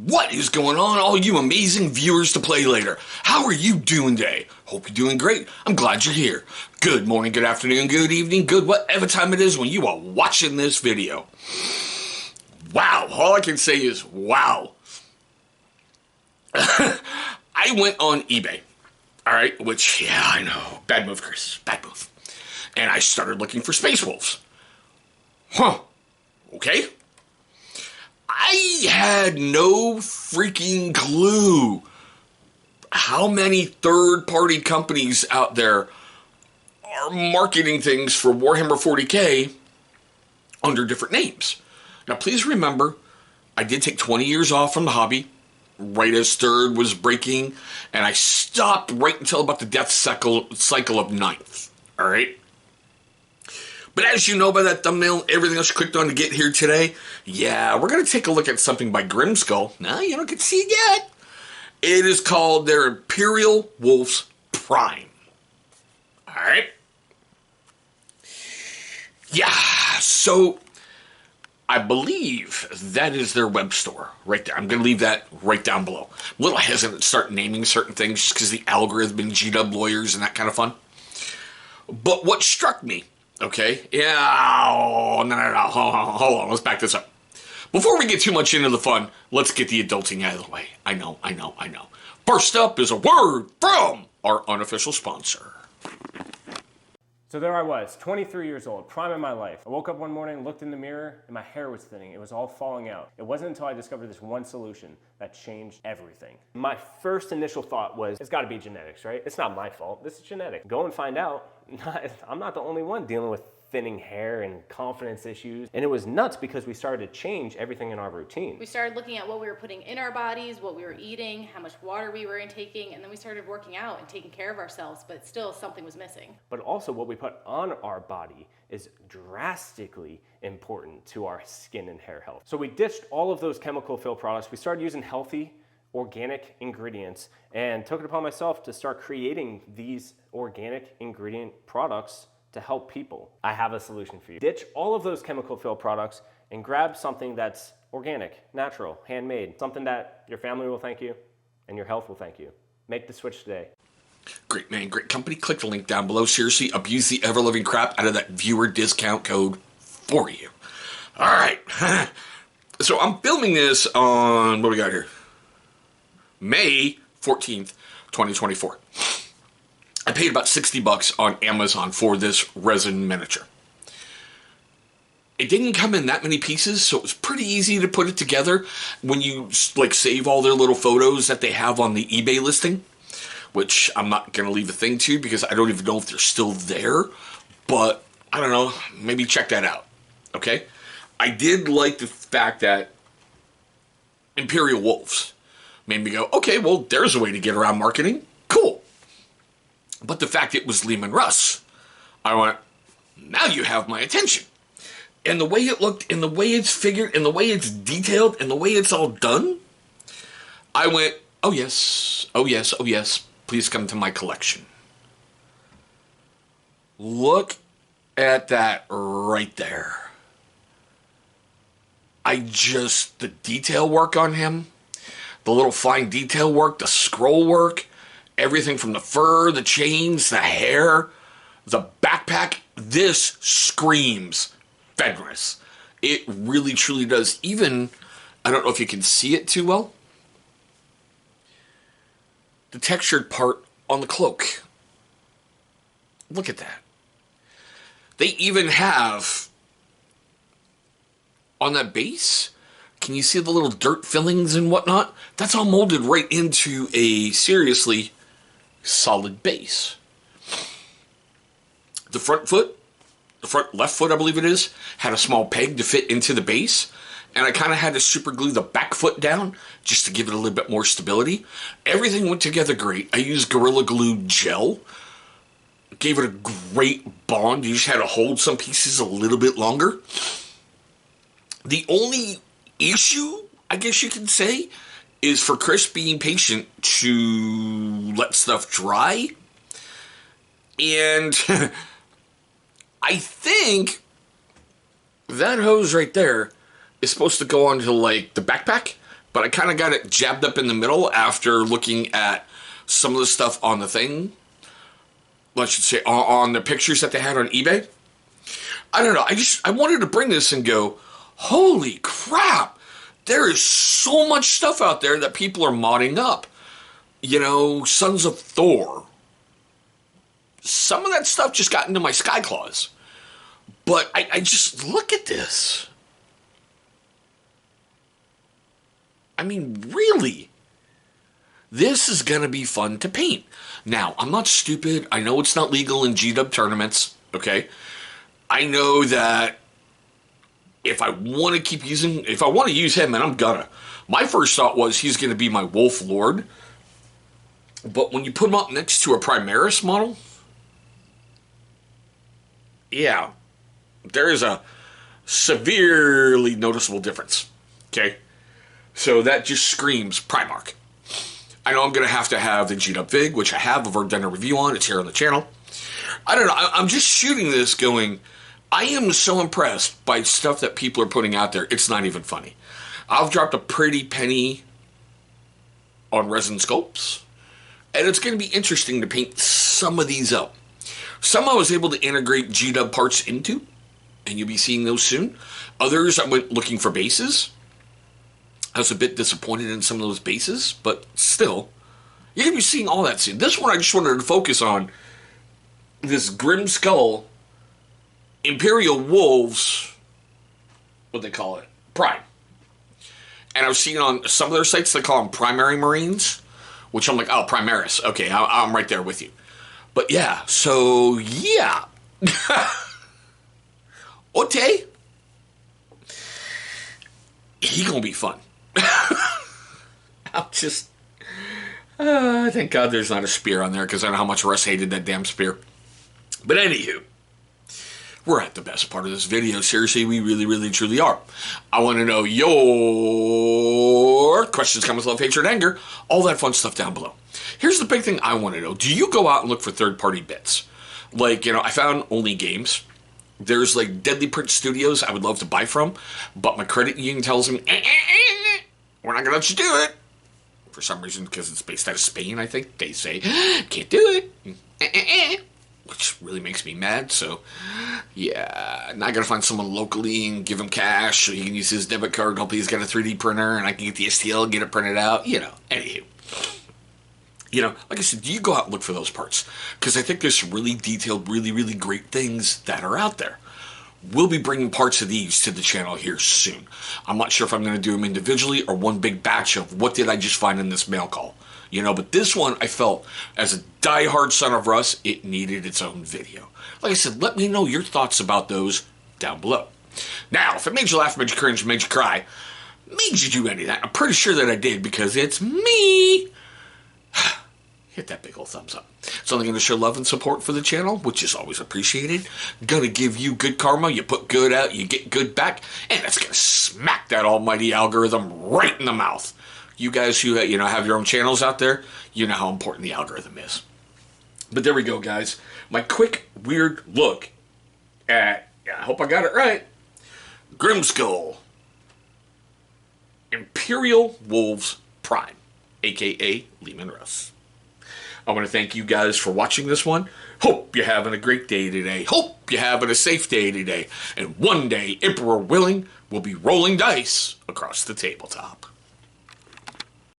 What is going on, all you amazing viewers to Play Later? How are you doing today? Hope you're doing great. I'm glad you're here. Good morning, good afternoon, good evening, good whatever time it is when you are watching this video. Wow, all I can say is wow. I went on eBay, all right, which, yeah, I know, bad move, Chris, bad move. And I started looking for Space Wolves. Huh, okay. I had no freaking clue how many third-party companies out there are marketing things for Warhammer 40K under different names. Now, please remember, I did take 20 years off from the hobby, right as Third was breaking, and I stopped right until about the death cycle of Ninth, all right? But as you know by that thumbnail, everything else you clicked on to get here today, yeah, we're going to take a look at something by Grimskull. Now, you don't get to see it yet. It is called their Imperial Wolf Prime. All right? Yeah, so I believe that is their web store right there. I'm going to leave that right down below. I'm a little hesitant to start naming certain things just because the algorithm and GW lawyers and that kind of fun. But what struck me, okay, yeah, oh, no, hold on, let's back this up. Before we get too much into the fun, let's get the adulting out of the way. I know. First up is a word from our unofficial sponsor. So there I was, 23 years old, prime in my life. I woke up one morning, looked in the mirror, and my hair was thinning. It was all falling out. It wasn't until I discovered this one solution that changed everything. My first initial thought was, it's gotta be genetics, right? It's not my fault, this is genetic. Go and find out, I'm not the only one dealing with thinning hair and confidence issues. And it was nuts because we started to change everything in our routine. We started looking at what we were putting in our bodies, what we were eating, how much water we were intaking, and then we started working out and taking care of ourselves, but still something was missing. But also what we put on our body is drastically important to our skin and hair health. So we ditched all of those chemical fill products. We started using healthy, organic ingredients and took it upon myself to start creating these organic ingredient products to help people. I have a solution for you. Ditch all of those chemical fill products and grab something that's organic, natural, handmade, something that your family will thank you and your health will thank you. Make the switch today. Great, man, great company. Click the link down below. Seriously, abuse the ever-living crap out of that viewer discount code for you. All right. So I'm filming this on, what do we got here? May 14th, 2024. I paid about $60 on Amazon for this resin miniature. It didn't come in that many pieces, so it was pretty easy to put it together when you like save all their little photos that they have on the eBay listing, which I'm not going to leave a thing to because I don't even know if they're still there, but I don't know, maybe check that out, okay? I did like the fact that Imperial Wolves made me go, okay, well, there's a way to get around marketing. Cool. But the fact it was Lehman Russ, I went, now you have my attention. And the way it looked, and the way it's figured, and the way it's detailed, and the way it's all done, I went, oh yes, please come to my collection. Look at that right there. The detail work on him, the little fine detail work, the scroll work, everything from the fur, the chains, the hair, the backpack, this screams Fenris. It really, truly does. Even, I don't know if you can see it too well, the textured part on the cloak. Look at that. They even have, on that base, can you see the little dirt fillings and whatnot? That's all molded right into a seriously solid base. The front left foot, I believe it is, had a small peg to fit into the base, and I kind of had to super glue the back foot down just to give it a little bit more stability. Everything went together great. I used Gorilla Glue gel, gave it a great bond. You just had to hold some pieces a little bit longer. The only issue, I guess you can say, is for Chris being patient to let stuff dry. And I think that hose right there is supposed to go onto like the backpack but I kind of got it jabbed up in the middle after looking at some of the stuff on the thing. I should say on the pictures that they had on eBay. I don't know. I wanted to bring this and go, holy crap! There is so much stuff out there that people are modding up. You know, Sons of Thor. Some of that stuff just got into my Sky Claws. But I just look at this. I mean, really? This is going to be fun to paint. Now, I'm not stupid. I know it's not legal in GW tournaments, okay? I know that if I want to use him, and I'm gonna. My first thought was he's going to be my Wolf Lord. But when you put him up next to a Primaris model, yeah, there is a severely noticeable difference, okay? So that just screams Primarch. I know I'm going to have the GW Vig, which I have. I've already done a review on. It's here on the channel. I don't know. I'm just shooting this going, I am so impressed by stuff that people are putting out there. It's not even funny. I've dropped a pretty penny on resin sculpts, and it's going to be interesting to paint some of these up. Some I was able to integrate GW parts into, and you'll be seeing those soon. Others I went looking for bases. I was a bit disappointed in some of those bases, but still, you're going to be seeing all that soon. This one I just wanted to focus on this Grimskull Imperial Wolves, what they call it, Prime. And I was seeing on some of their sites they call them Primary Marines, which I'm like, oh, Primaris. Okay, I'm right there with you. But yeah, so yeah. Ote, he gonna be fun. I'm just, thank God there's not a spear on there, because I know how much Russ hated that damn spear. But anywho, we're at the best part of this video. Seriously, we really, really, truly are. I want to know your questions, comments, love, hatred, anger, all that fun stuff down below. Here's the big thing I want to know. Do you go out and look for third-party bits? Like, you know, I found Only Games. There's, like, Deadly Print Studios I would love to buy from, but my credit union tells me, we're not going to let you do it. For some reason, because it's based out of Spain, I think. They say, can't do it. Which really makes me mad, so yeah, now I gotta find someone locally and give him cash so he can use his debit card. Hopefully he's got a 3D printer and I can get the STL and get it printed out, you know. Anywho, you know, like I said, do you go out and look for those parts? Because I think there's some really detailed, really, really great things that are out there. We'll be bringing parts of these to the channel here soon. I'm not sure if I'm going to do them individually or one big batch of what did I just find in this mail call. You know, but this one, I felt, as a diehard son of Russ, it needed its own video. Like I said, let me know your thoughts about those down below. Now, if it made you laugh, made you cringe, made you cry, made you do any of that, I'm pretty sure that I did because it's me. Hit that big old thumbs up. It's only going to show love and support for the channel, which is always appreciated. Going to give you good karma. You put good out, you get good back. And that's going to smack that almighty algorithm right in the mouth. You guys who, you know, have your own channels out there, you know how important the algorithm is. But there we go, guys. My quick, weird look at, I hope I got it right, Grimskull Imperial Wolves Prime, a.k.a. Lehman Russ. I want to thank you guys for watching this one. Hope you're having a great day today. Hope you're having a safe day today. And one day, Emperor willing, we'll be rolling dice across the tabletop.